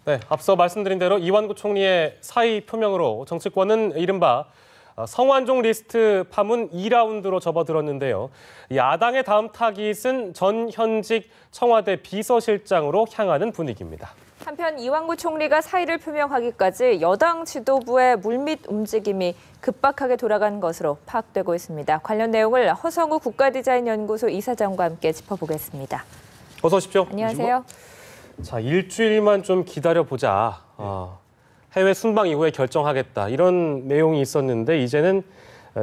네, 앞서 말씀드린 대로 이완구 총리의 사의 표명으로 정치권은 이른바 성완종 리스트 파문 2라운드로 접어들었는데요. 야당의 다음 타깃은 전 현직 청와대 비서실장으로 향하는 분위기입니다. 한편 이완구 총리가 사의를 표명하기까지 여당 지도부의 물밑 움직임이 급박하게 돌아간 것으로 파악되고 있습니다. 관련 내용을 허성우 국가디자인연구소 이사장과 함께 짚어보겠습니다. 어서 오십시오. 안녕하세요. 자, 일주일만 좀 기다려보자. 해외 순방 이후에 결정하겠다. 이런 내용이 있었는데 이제는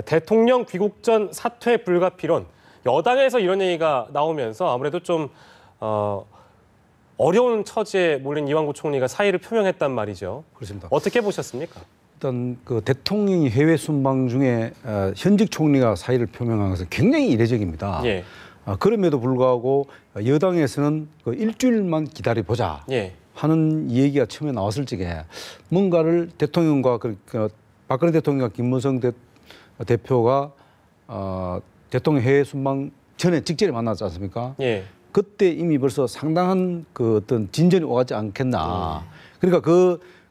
대통령 귀국 전 사퇴 불가피론. 여당에서 이런 얘기가 나오면서 아무래도 좀 어려운 처지에 몰린 이완구 총리가 사의를 표명했단 말이죠. 그렇습니다. 어떻게 보셨습니까? 일단 그 대통령이 해외 순방 중에 현직 총리가 사의를 표명한 것은 굉장히 이례적입니다. 예. 그럼에도 불구하고 여당에서는 그 일주일만 기다려보자 예. 하는 얘기가 처음에 나왔을 적에 뭔가를 대통령과 박근혜 대통령과 김무성 대표가 대통령 해외 순방 전에 직전에 만났지 않습니까? 예. 그때 이미 벌써 상당한 그 어떤 진전이 오가지 않겠나. 그러니까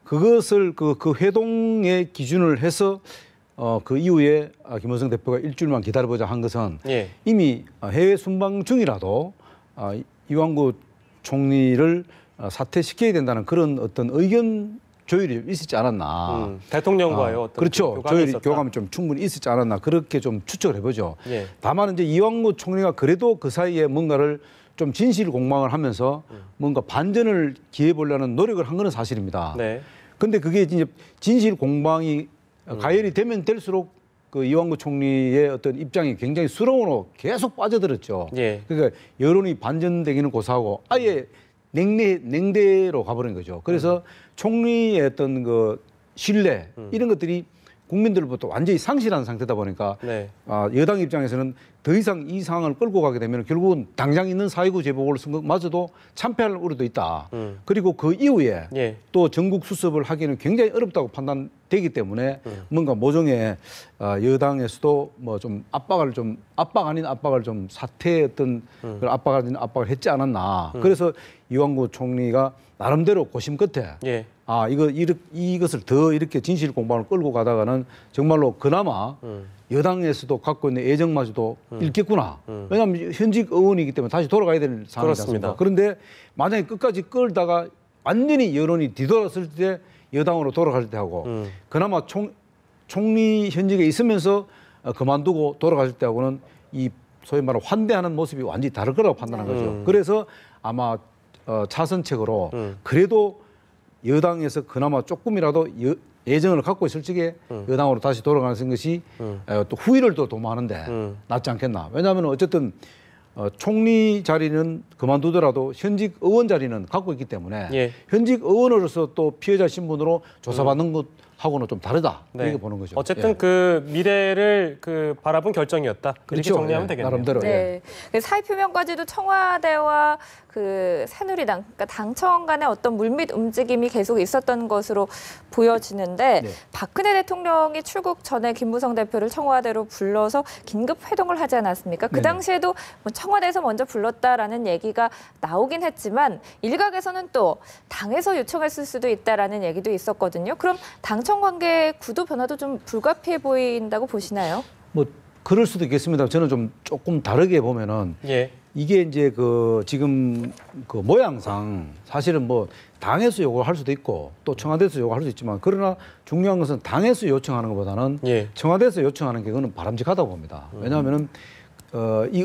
그것을 그 회동의 기준을 해서 그 이후에 김무성 대표가 일주일만 기다려보자 한 것은 예. 이미 해외 순방 중이라도 이완구 총리를 사퇴시켜야 된다는 그런 어떤 의견 조율이 있었지 않았나. 대통령과의 어떤 그렇죠. 교감이 좀 충분히 있었지 않았나. 그렇게 좀 추측을 해보죠. 예. 다만 이제 이완구 총리가 그래도 그 사이에 뭔가를 좀 진실 공방을 하면서 뭔가 반전을 기해 보려는 노력을 한 건 사실입니다. 네. 근데 그게 이제 진실 공방이 가열이 되면 될수록 그 이완구 총리의 어떤 입장이 굉장히 수렁으로 계속 빠져들었죠. 예. 그러니까 여론이 반전되기는 고사하고 아예 냉대로 가버린 거죠. 그래서 총리의 어떤 그 신뢰 이런 것들이 국민들로부터 완전히 상실한 상태다 보니까 네. 여당 입장에서는 더 이상 이 상황을 끌고 가게 되면 결국은 당장 있는 4.29 재보궐선거마저도 참패할 우려도 있다. 그리고 그 이후에 예. 또 전국 수습을 하기는 굉장히 어렵다고 판단되기 때문에 뭔가 모종의 여당에서도 뭐 좀 압박 아닌 압박을 좀 사퇴의 어떤 그런 압박 아닌 압박을 했지 않았나. 그래서 이완구 총리가 나름대로 고심 끝에 예. 이것을 더 이렇게 진실 공방을 끌고 가다가는 정말로 그나마 여당에서도 갖고 있는 애정마저도 잃겠구나. 왜냐하면 현직 의원이기 때문에 다시 돌아가야 되는 상황이지 않습니까? 그런데 만약에 끝까지 끌다가 완전히 여론이 뒤돌았을 때 여당으로 돌아갈 때 하고 그나마 총리 현직에 있으면서 그만두고 돌아갈 때하고는 이 소위 말하는 환대하는 모습이 완전히 다를 거라고 판단한 거죠. 그래서 아마 차선책으로 그래도 여당에서 그나마 조금이라도 예정을 갖고 있을 적에 여당으로 다시 돌아가는 것이 또 후위를 또 도모하는데 낫지 않겠나. 왜냐하면 어쨌든 총리 자리는 그만두더라도 현직 의원 자리는 갖고 있기 때문에 예. 현직 의원으로서 또 피해자 신분으로 조사받는 것하고는 좀 다르다. 네. 이렇게 보는 거죠. 어쨌든 예. 그 미래를 바라본 결정이었다. 이렇게 그렇죠. 정리하면 예. 되겠네요. 나름대로. 네. 사의 표명까지도 청와대와 그 새누리당, 그러니까 당청 간의 어떤 물밑 움직임이 계속 있었던 것으로 보여지는데 네. 박근혜 대통령이 출국 전에 김무성 대표를 청와대로 불러서 긴급 회동을 하지 않았습니까? 그 네네. 당시에도 뭐 청와대에서 먼저 불렀다라는 얘기가 나오긴 했지만 일각에서는 또 당에서 요청했을 수도 있다라는 얘기도 있었거든요. 그럼 당청 관계 구도 변화도 좀 불가피해 보인다고 보시나요? 뭐 그럴 수도 있겠습니다. 저는 좀 조금 다르게 보면은 예. 이게 이제 지금 모양상 사실은 뭐 당에서 요구를 할 수도 있고 또 청와대에서 요구할 수도 있지만 그러나 중요한 것은 당에서 요청하는 것보다는 예. 청와대에서 요청하는 게 그거는 바람직하다고 봅니다. 왜냐하면은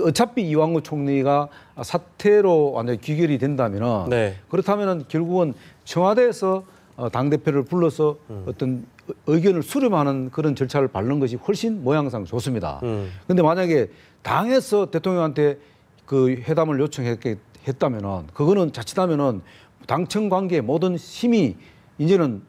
어차피 이완구 총리가 사퇴로 완전히 귀결이 된다면은 네. 그렇다면은 결국은 청와대에서 당대표를 불러서 어떤 의견을 수렴하는 그런 절차를 밟는 것이 훨씬 모양상 좋습니다. 그런데 만약에 당에서 대통령한테 그 회담을 요청했다면은 그거는 자칫하면은 당청 관계의 모든 힘이 이제는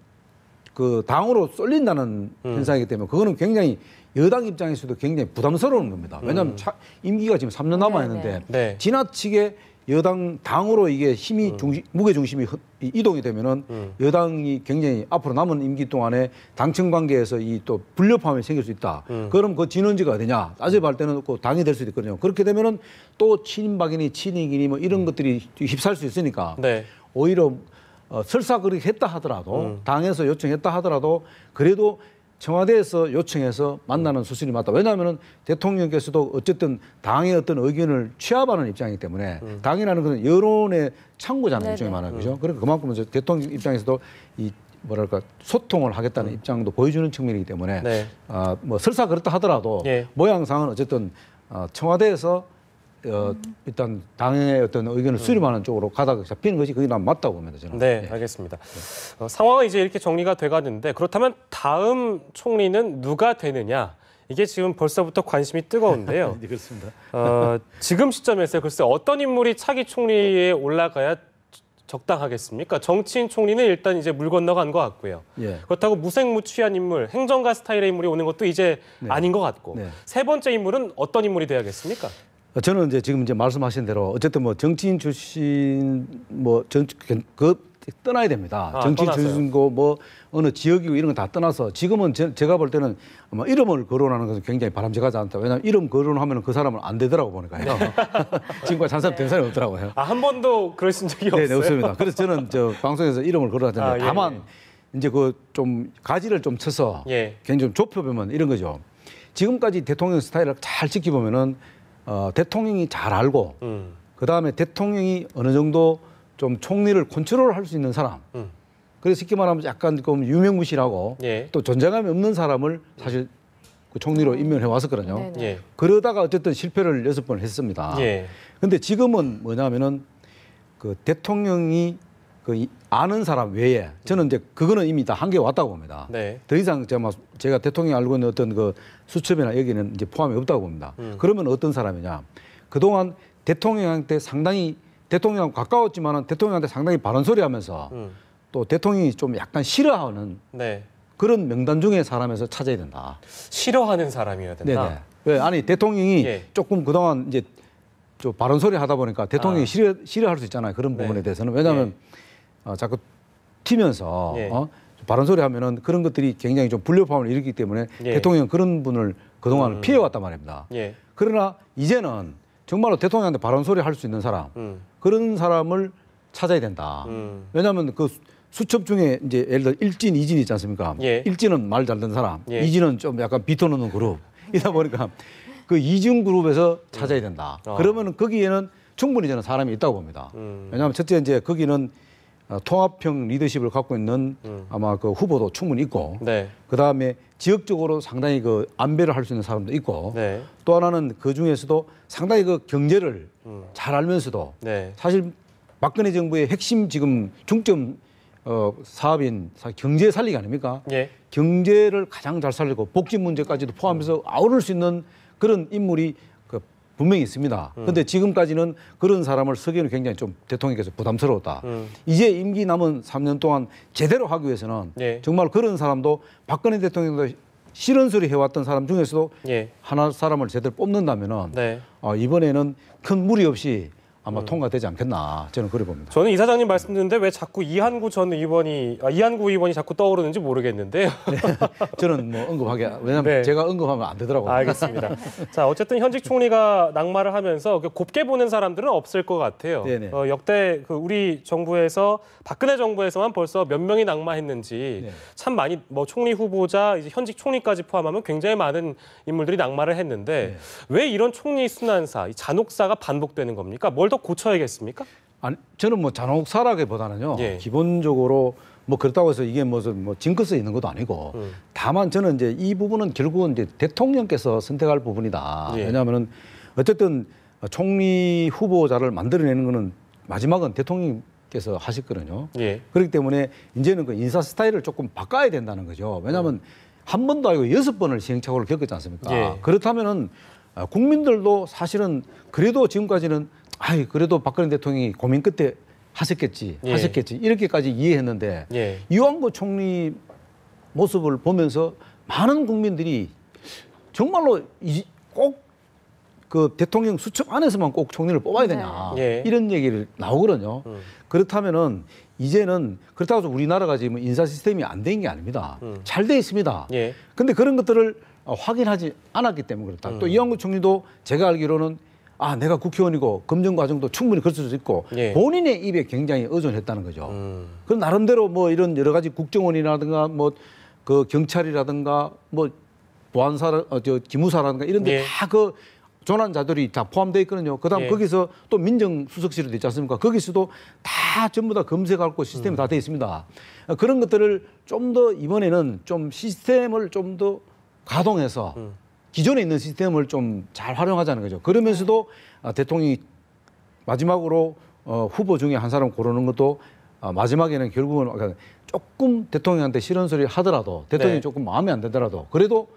그 당으로 쏠린다는 현상이기 때문에 그거는 굉장히 여당 입장에서도 굉장히 부담스러운 겁니다. 왜냐하면 임기가 지금 3년 남아 있는데 네. 지나치게 당으로 이게 힘이 무게 중심이 이동이 되면은 여당이 굉장히 앞으로 남은 임기 동안에 당청 관계에서 이 또 불협화음이 생길 수 있다. 그럼 그 진원지가 어디냐? 따져볼 때는 꼭 당이 될 수도 있거든요. 그렇게 되면은 또 친박이니 친이기니 뭐 이런 것들이 휩싸일 수 있으니까 네. 오히려 설사 그렇게 했다 하더라도 당에서 요청했다 하더라도 그래도 청와대에서 요청해서 만나는 수순이 맞다. 왜냐하면 대통령께서도 어쨌든 당의 어떤 의견을 취합하는 입장이기 때문에 당이라는 것은 여론의 창구잖아요. 일종의 말하는 거죠. 그러니까 그만큼 이제 대통령 입장에서도 이 뭐랄까 소통을 하겠다는 입장도 보여주는 측면이기 때문에 네. 뭐 설사 그렇다 하더라도 예. 모양상은 어쨌든 청와대에서 일단 당의 어떤 의견을 수렴하는 쪽으로 가다가 잡히는 것이 그게 난 맞다고 봅니다. 저는. 네, 예. 알겠습니다. 상황은 이제 이렇게 정리가 돼가는데 그렇다면 다음 총리는 누가 되느냐? 이게 지금 벌써부터 관심이 뜨거운데요. 네, 그렇습니다. 지금 시점에서 글쎄 어떤 인물이 차기 총리에 올라가야 적당하겠습니까? 정치인 총리는 일단 이제 물 건너간 것 같고요. 예. 그렇다고 무색무취한 인물, 행정가 스타일의 인물이 오는 것도 이제 아닌 것 같고 네. 세 번째 인물은 어떤 인물이 돼야겠습니까? 저는 이제 지금 이제 말씀하신 대로 어쨌든 뭐 정치인 출신 그 떠나야 됩니다. 정치인 떠나서요. 출신고 뭐 어느 지역이고 이런 건 다 떠나서 지금은 제가 볼 때는 아마 이름을 거론하는 것은 굉장히 바람직하지 않다. 왜냐하면 이름 거론하면 그 사람은 안 되더라고 보니까요. 지금까지 한 사람 된 사람이 없더라고요. 한 번도 그러신 적이 없어요? 네, 없습니다. 그래서 저는 저 방송에서 이름을 거론하잖아요. 예, 다만 이제 그 좀 가지를 좀 쳐서 예. 굉장히 좀 좁혀보면 이런 거죠. 지금까지 대통령 스타일을 잘 지켜보면은 대통령이 잘 알고 그 다음에 대통령이 어느 정도 좀 총리를 컨트롤할 수 있는 사람. 그래서 쉽게 말하면 약간 좀 유명무실하고 예. 또 존재감이 없는 사람을 사실 그 총리로 임명해 왔었거든요. 네네. 예. 그러다가 어쨌든 실패를 6번 했습니다. 예. 근데 지금은 뭐냐면은 그 대통령이 그 아는 사람 외에 저는 이제 그거는 이미 다 한계에 왔다고 봅니다. 네. 더 이상 제가 대통령이 알고 있는 어떤 그 수첩이나 여기는 이제 포함이 없다고 봅니다. 그러면 어떤 사람이냐? 그동안 대통령한테 상당히 대통령하고 가까웠지만은 대통령한테 상당히 바른 소리 하면서 또 대통령이 좀 약간 싫어하는 네. 그런 명단 중에 사람에서 찾아야 된다. 싫어하는 사람이어야 된다. 네네. 왜 아니 대통령이 예. 조금 그동안 이제 좀 바른 소리 하다 보니까 대통령이 싫어할 수 있잖아요. 그런 네. 부분에 대해서는 왜냐하면 자꾸 튀면서 예. 바른 소리 하면은 그런 것들이 굉장히 좀 불협화음을 일으키기 때문에 예. 대통령은 그런 분을 그동안 피해왔단 말입니다. 예. 그러나 이제는 정말로 대통령한테 바른 소리 할 수 있는 사람 그런 사람을 찾아야 된다. 왜냐하면 그 수첩 중에 이제 예를 들어 일진, 이진 있지 않습니까? 예. 일진은 말 잘 듣는 사람, 예. 이진은 좀 약간 비토놓는 그룹. 이다 보니까 그 이중 그룹에서 찾아야 된다. 그러면은 거기에는 충분히 저는 사람이 있다고 봅니다. 왜냐하면 첫째 이제 거기는 통합형 리더십을 갖고 있는 아마 그 후보도 충분히 있고, 네. 그 다음에 지역적으로 상당히 그 안배를 할 수 있는 사람도 있고, 네. 또 하나는 그 중에서도 상당히 그 경제를 잘 알면서도 네. 사실 박근혜 정부의 핵심 지금 중점 사업인 경제 살리기 아닙니까? 예. 경제를 가장 잘 살리고 복지 문제까지도 포함해서 아우를 수 있는 그런 인물이 분명히 있습니다. 그런데 지금까지는 그런 사람을 쓰기는 굉장히 좀 대통령께서 부담스러웠다. 이제 임기 남은 3년 동안 제대로 하기 위해서는 예. 정말 그런 사람도 박근혜 대통령도 싫은 소리 해왔던 사람 중에서도 예. 하나 사람을 제대로 뽑는다면은 네. 이번에는 큰 무리 없이 아마 통과되지 않겠나 저는 그래 봅니다. 저는 이사장님 말씀 듣는데 왜 자꾸 이한구 의원이 자꾸 떠오르는지 모르겠는데요. 저는 뭐 언급하게 왜냐하면 네. 제가 언급하면 안 되더라고요. 알겠습니다. 자, 어쨌든 현직 총리가 낙마를 하면서 곱게 보는 사람들은 없을 것 같아요. 네네. 역대 우리 정부에서 박근혜 정부에서만 벌써 몇 명이 낙마했는지 네. 참 많이 뭐 총리 후보자 이제 현직 총리까지 포함하면 굉장히 많은 인물들이 낙마를 했는데 왜 이런 총리 순환사, 이 잔혹사가 반복되는 겁니까? 뭘 더 고쳐야겠습니까? 아니, 저는 뭐 잔혹사라기보다는요. 예. 기본적으로 뭐 그렇다고 해서 이게 무슨 뭐 징크스 있는 것도 아니고 다만 저는 이제 이 부분은 결국은 이제 대통령께서 선택할 부분이다. 예. 왜냐하면은 어쨌든 총리 후보자를 만들어내는 거는 마지막은 대통령께서 하셨거든요. 예. 그렇기 때문에 이제는 그 인사 스타일을 조금 바꿔야 된다는 거죠. 왜냐하면 한 번도 아니고 6번을 시행착오를 겪었지 않습니까? 예. 그렇다면은 국민들도 사실은 그래도 지금까지는 그래도 박근혜 대통령이 고민 끝에 하셨겠지 이렇게까지 이해했는데 예. 이완구 총리 모습을 보면서 많은 국민들이 정말로 꼭 그 대통령 수첩 안에서만 꼭 총리를 뽑아야 되냐 예. 이런 얘기를 나오거든요. 그렇다면은 이제는 그렇다고 해서 우리나라가 지금 인사 시스템이 안 된 게 아닙니다. 잘 돼 있습니다. 예. 근데 그런 것들을 확인하지 않았기 때문에 그렇다. 또 이완구 총리도 제가 알기로는 아 내가 국회의원이고 검증 과정도 충분히 거칠 수 있고 예. 본인의 입에 굉장히 의존했다는 거죠. 그럼 나름대로 뭐 이런 여러 가지 국정원이라든가 뭐 그 경찰이라든가 뭐 보안사, 기무사라든가 이런 데 예. 다 그 조난자들이 다 포함되어 있거든요. 그다음 예. 거기서 또 민정수석실도 있지 않습니까? 거기서도 다 전부 다 검색하고 시스템이 다 돼 있습니다. 그런 것들을 좀 더 이번에는 좀 시스템을 좀 더 가동해서 기존에 있는 시스템을 좀 잘 활용하자는 거죠. 그러면서도 대통령이 마지막으로 후보 중에 한 사람 고르는 것도 마지막에는 결국은 조금 대통령한테 싫은 소리 하더라도 대통령이 네. 조금 마음에 안 들더라도 그래도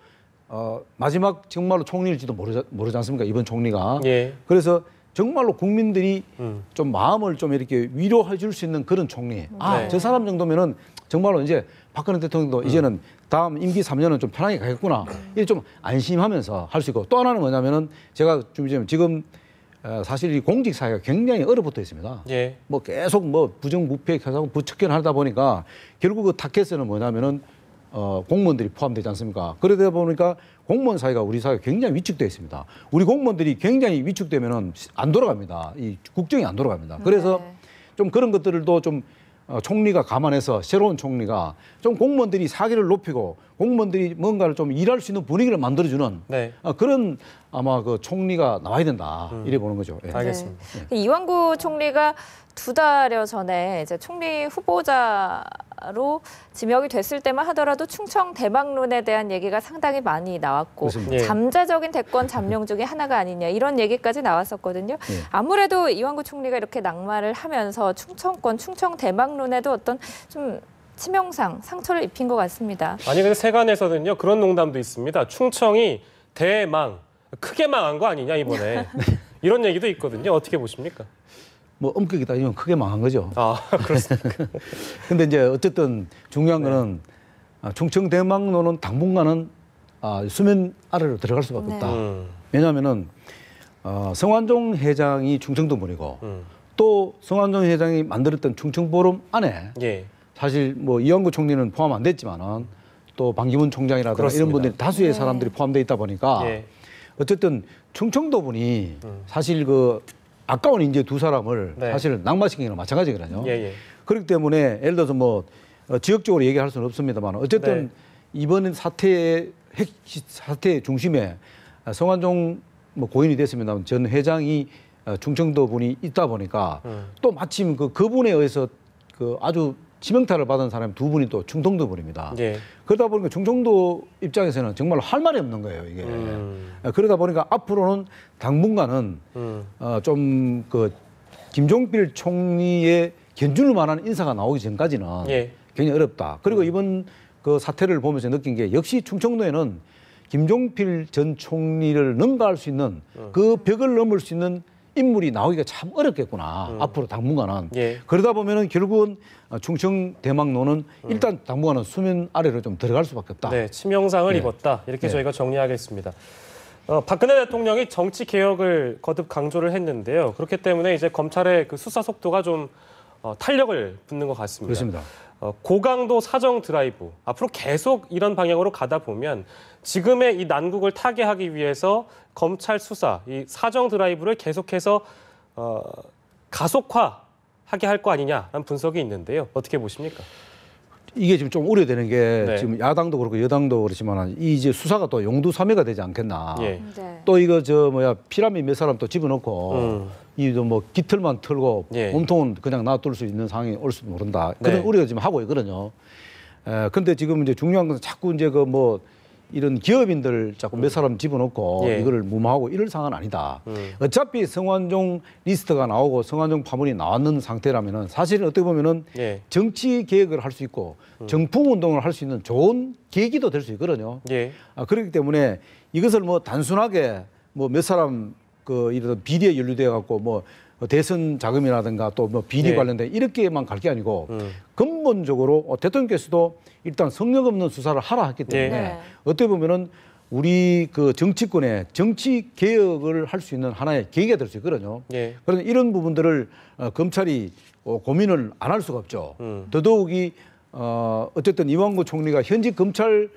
마지막 정말로 총리일지도 모르지 않습니까? 이번 총리가. 예. 그래서 정말로 국민들이 좀 마음을 좀 이렇게 위로해 줄 수 있는 그런 총리. 아, 네. 저 사람 정도면은 정말로 이제 박근혜 대통령도 이제는 다음 임기 3년은 좀 편하게 가겠구나. 이게 좀 안심하면서 할 수 있고 또 하나는 뭐냐면은 제가 지금 사실 이 공직 사회가 굉장히 얼어붙어 있습니다. 예. 뭐 계속 뭐 부정부패 교사고 부척견 하다 보니까 결국 그 타켓에는 뭐냐면은 공무원들이 포함되지 않습니까? 그러다 보니까 공무원 사회가 우리 사회가 굉장히 위축되어 있습니다. 우리 공무원들이 굉장히 위축되면은 안 돌아갑니다. 이 국정이 안 돌아갑니다. 그래서 네. 좀 그런 것들도 좀 총리가 감안해서 새로운 총리가 좀 공무원들이 사기를 높이고 공무원들이 뭔가를 좀 일할 수 있는 분위기를 만들어주는 네. 그런 아마 그 총리가 나와야 된다 이래 보는 거죠. 예. 알겠습니다. 네. 이완구 총리가 2달여 전에 이제 총리 후보자로 지명이 됐을 때만 하더라도 충청 대망론에 대한 얘기가 상당히 많이 나왔고 그렇습니다. 예. 잠재적인 대권 잠룡 중에 하나가 아니냐 이런 얘기까지 나왔었거든요. 예. 아무래도 이완구 총리가 이렇게 낙마를 하면서 충청권, 충청 대망론에도 어떤 좀 치명상, 상처를 입힌 것 같습니다. 아니 근데 세간에서는요 그런 농담도 있습니다. 충청이 대망, 크게 망한 거 아니냐 이번에 이런 얘기도 있거든요. 어떻게 보십니까? 뭐 엄격히 따지면 크게 망한 거죠. 아 그렇습니까? 근데 이제 어쨌든 중요한 거는 충청 대망론은 당분간은 수면 아래로 들어갈 수밖에 없다. 왜냐하면은 성완종 회장이 충청도 분이고 또 성완종 회장이 만들었던 충청포럼 안에 예. 사실 뭐 이완구 총리는 포함 안 됐지만은 또 반기문 총장이라든가 그렇습니다. 이런 분들이 다수의 네. 사람들이 포함되어 있다 보니까 예. 어쨌든 충청도 분이 사실 그 아까운 인재 두 사람을 네. 사실 낙마시키는 건 마찬가지거든요. 예, 예. 그렇기 때문에 예를 들어서 뭐 지역적으로 얘기할 수는 없습니다만 어쨌든 네. 이번 사태의 사태 중심에 성완종 뭐 고인이 됐습니다만 전 회장이 충청도 분이 있다 보니까 또 마침 그분에 의해서 그 아주 치명타를 받은 사람이 두 분이 또 충청도 분입니다. 예. 그러다 보니까 충청도 입장에서는 정말 할 말이 없는 거예요, 이게. 그러다 보니까 앞으로는 당분간은 좀 그 김종필 총리의 견줄 만한 인사가 나오기 전까지는 예. 굉장히 어렵다. 그리고 이번 그 사태를 보면서 느낀 게 역시 충청도에는 김종필 전 총리를 능가할 수 있는 그 벽을 넘을 수 있는 인물이 나오기가 참 어렵겠구나. 앞으로 당분간은. 예. 그러다 보면은 결국은 충청 대망론은 일단 당분간은 수면 아래로 좀 들어갈 수밖에 없다. 네, 치명상을 네. 입었다. 이렇게 네. 저희가 정리하겠습니다. 박근혜 대통령이 정치 개혁을 거듭 강조를 했는데요. 그렇기 때문에 이제 검찰의 그 수사 속도가 좀 탄력을 붙는 것 같습니다. 그렇습니다. 고강도 사정 드라이브 앞으로 계속 이런 방향으로 가다 보면 지금의 이 난국을 타개하기 위해서 검찰 수사 이 사정 드라이브를 계속해서 가속화하게 할 거 아니냐라는 분석이 있는데요. 어떻게 보십니까? 이게 지금 좀 우려되는 게 네. 지금 야당도 그렇고 여당도 그렇지만 이 이제 수사가 또 용두사미가 되지 않겠나. 예. 네. 또 이거 피라미드 몇 사람 또 집어넣고 이도 뭐 깃털만 털고 예. 몸통은 그냥 놔둘 수 있는 상황이 올 수도 모른다. 그런 네. 우려가 지금 하고 있거든요. 근데 지금 이제 중요한 것은 자꾸 이제 그 뭐 이런 기업인들 자꾸 몇 사람 집어넣고 예. 이거를 무마하고 이럴 상황은 아니다. 어차피 성완종 리스트가 나오고 성완종 파문이 나왔는 상태라면은 사실은 어떻게 보면은 예. 정치 개혁을 할 수 있고 정풍 운동을 할 수 있는 좋은 계기도 될 수 있거든요. 예. 그렇기 때문에 이것을 뭐 단순하게 뭐 몇 사람 그 이런 비리에 연루돼 갖고 뭐 대선 자금이라든가 또 뭐 비리 예. 관련된 이렇게만 갈 게 아니고 근본적으로 대통령께서도 일단 성역 없는 수사를 하라 했기 때문에 네. 어떻게 보면은 우리 그 정치권의 정치 개혁을 할 수 있는 하나의 계기가 될 수 있거든요. 예. 그런데 이런 부분들을 검찰이 고민을 안 할 수가 없죠. 더더욱이 어쨌든 이완구 총리가 현직 검찰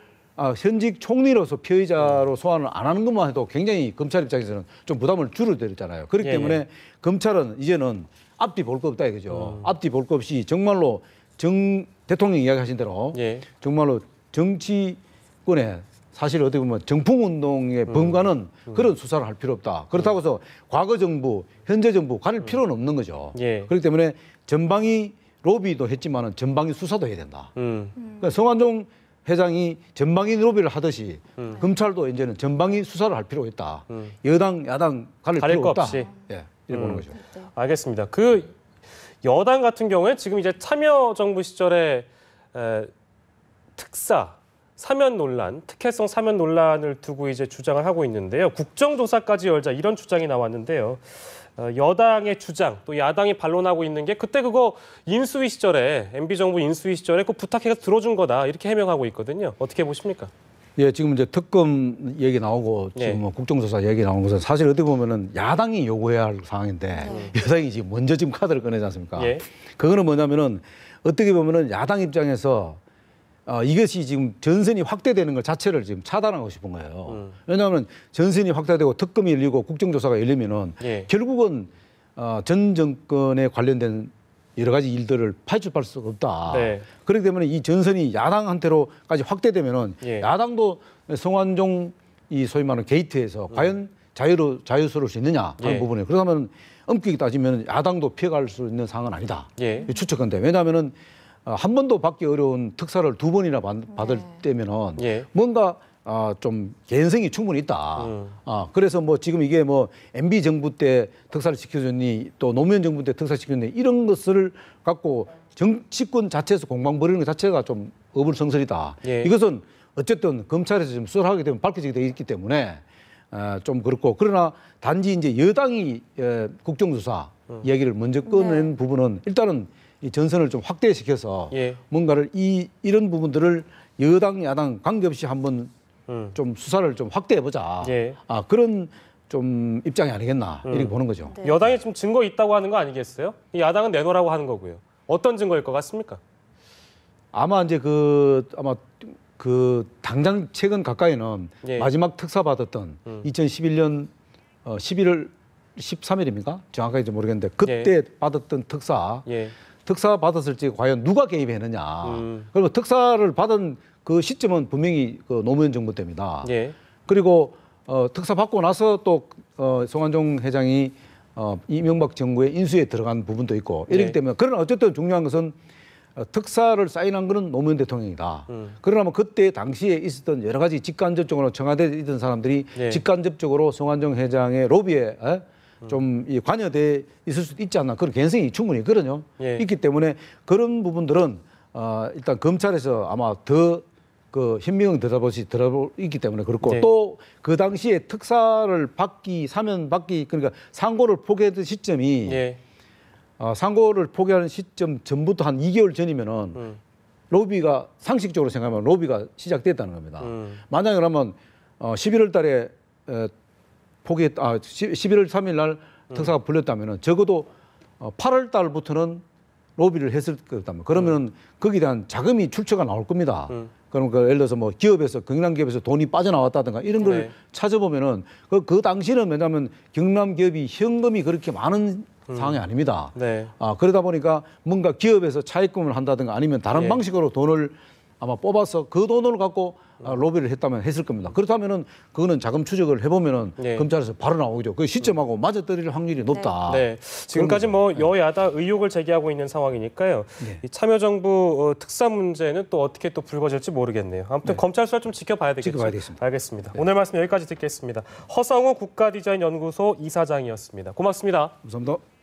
현직 총리로서 피의자로 소환을 안 하는 것만 해도 굉장히 검찰 입장에서는 좀 부담을 줄여드렸잖아요. 그렇기 때문에 검찰은 이제는 앞뒤 볼 거 없다 이거죠. 앞뒤 볼 거 없이 정말로 대통령이 이야기하신 대로 정말로 정치권에 사실 어떻게 보면 정풍운동에 번가는 그런 수사를 할 필요 없다. 그렇다고 해서 과거 정부, 현재 정부 가릴 필요는 없는 거죠. 그렇기 때문에 전방위 로비도 했지만은 전방위 수사도 해야 된다. 그러니까 성완종 회장이 전방위 로비를 하듯이 검찰도 이제는 전방위 수사를 할 필요가 있다. 여당, 야당 가릴 필요 없다. 없이. 예, 이렇게 보는 거죠. 알겠습니다. 그 여당 같은 경우에 지금 이제 참여정부 시절에 특사 사면 논란, 특혜성 사면 논란을 두고 이제 주장을 하고 있는데요. 국정조사까지 열자 이런 주장이 나왔는데요. 여당의 주장 또 야당이 반론하고 있는 게 그때 그거 인수위 시절에 MB 정부 인수위 시절에 그 부탁해서 들어준 거다 이렇게 해명하고 있거든요. 어떻게 보십니까? 예, 지금 이제 특검 얘기 나오고 지금 뭐 국정조사 얘기 나오는 것은 사실 어떻게 보면은 야당이 요구해야 할 상황인데 여당이 지금 먼저 지금 카드를 꺼내지 않습니까? 그거는 뭐냐면은 어떻게 보면은 야당 입장에서 이것이 지금 전선이 확대되는 것 자체를 지금 차단하고 싶은 거예요. 왜냐하면 전선이 확대되고 특검이 열리고 국정조사가 열리면은 결국은 전 정권에 관련된 여러 가지 일들을 파헤칠 수가 없다. 그렇기 때문에 이 전선이 야당한테로까지 확대되면은 야당도 성완종 이 소위 말하는 게이트에서 과연 자유스러울 수 있느냐 하는 부분에 그렇다면 엄격히 따지면 야당도 피해갈 수 있는 상황은 아니다. 추측한데 왜냐하면은 한 번도 받기 어려운 특사를 두 번이나 받을 때면은 뭔가 좀 개연성이 충분히 있다. 그래서 뭐 지금 이게 뭐 MB 정부 때 특사를 시켜줬니 또 노무현 정부 때 특사 시켰니 이런 것을 갖고 정치권 자체에서 공방 벌이는 것 자체가 좀 어불성설이다. 이것은 어쨌든 검찰에서 지금 수사를 하게 되면 밝혀지게 돼 있기 때문에 좀 그렇고 그러나 단지 이제 여당이 국정조사 이야기를 먼저 꺼낸 부분은 일단은 이 전선을 좀 확대시켜서 뭔가를 이런 부분들을 여당 야당 관계없이 한번 좀 수사를 좀 확대해보자. 그런 좀 입장이 아니겠나 이렇게 보는 거죠. 여당이 지금 증거 있다고 하는 거 아니겠어요? 야당은 내놓으라고 하는 거고요. 어떤 증거일 것 같습니까? 아마 이제 아마 당장 최근 가까이는 마지막 특사 받았던 2011년 11월 13일입니까? 정확하게 모르겠는데 그때 받았던 특사 받았을지 과연 누가 개입했느냐. 그리고 특사를 받은 그 시점은 분명히 그 노무현 정부 때입니다. 그리고 특사 받고 나서 또 성완종 회장이 이명박 정부의 인수에 들어간 부분도 있고 이렇기 때문에 그러나 어쨌든 중요한 것은 특사를 사인한 것은 노무현 대통령이다. 그러나 뭐 그때 당시에 있었던 여러 가지 직간접적으로 청와대에 있던 사람들이 직간접적으로 성완종 회장의 로비에 좀 관여돼 있을 수도 있지 않나 그런 개연성이 충분히 있거든요. 있기 때문에 그런 부분들은 일단 검찰에서 아마 더 그 현명히 들어보기 때문에 그렇고 또 그 당시에 특사를 사면 받기 그러니까 상고를 포기했던 시점이 상고를 포기하는 시점 전부터 한 2개월 전이면은 로비가 상식적으로 생각하면 로비가 시작됐다는 겁니다. 만약에 그러면 11월 달에 11월 3일 날 특사가 불렸다면은 적어도 8월 달부터는 로비를 했을 거다면 그러면은 거기에 대한 자금이 출처가 나올 겁니다. 그러니까 예를 들어서 뭐 기업에서 경남 기업에서 돈이 빠져나왔다든가 이런 걸 찾아보면은 그 당시는 왜냐하면 경남 기업이 현금이 그렇게 많은 상황이 아닙니다. 그러다 보니까 뭔가 기업에서 차입금을 한다든가 아니면 다른 방식으로 돈을 아마 뽑아서 그 돈을 갖고 로비를 했다면 했을 겁니다. 그렇다면은 그거는 자금 추적을 해보면은 검찰에서 바로 나오죠. 그 시점하고 맞아떨어질 확률이 높다. 지금까지 뭐 여야다 의혹을 제기하고 있는 상황이니까요. 이 참여정부 특사 문제는 또 어떻게 또 불거질지 모르겠네요. 아무튼 검찰 수사 좀 지켜봐야 되겠죠. 지켜봐야 되겠습니다. 알겠습니다. 오늘 말씀 여기까지 듣겠습니다. 허성우 국가디자인연구소 이사장이었습니다. 고맙습니다. 감사합니다.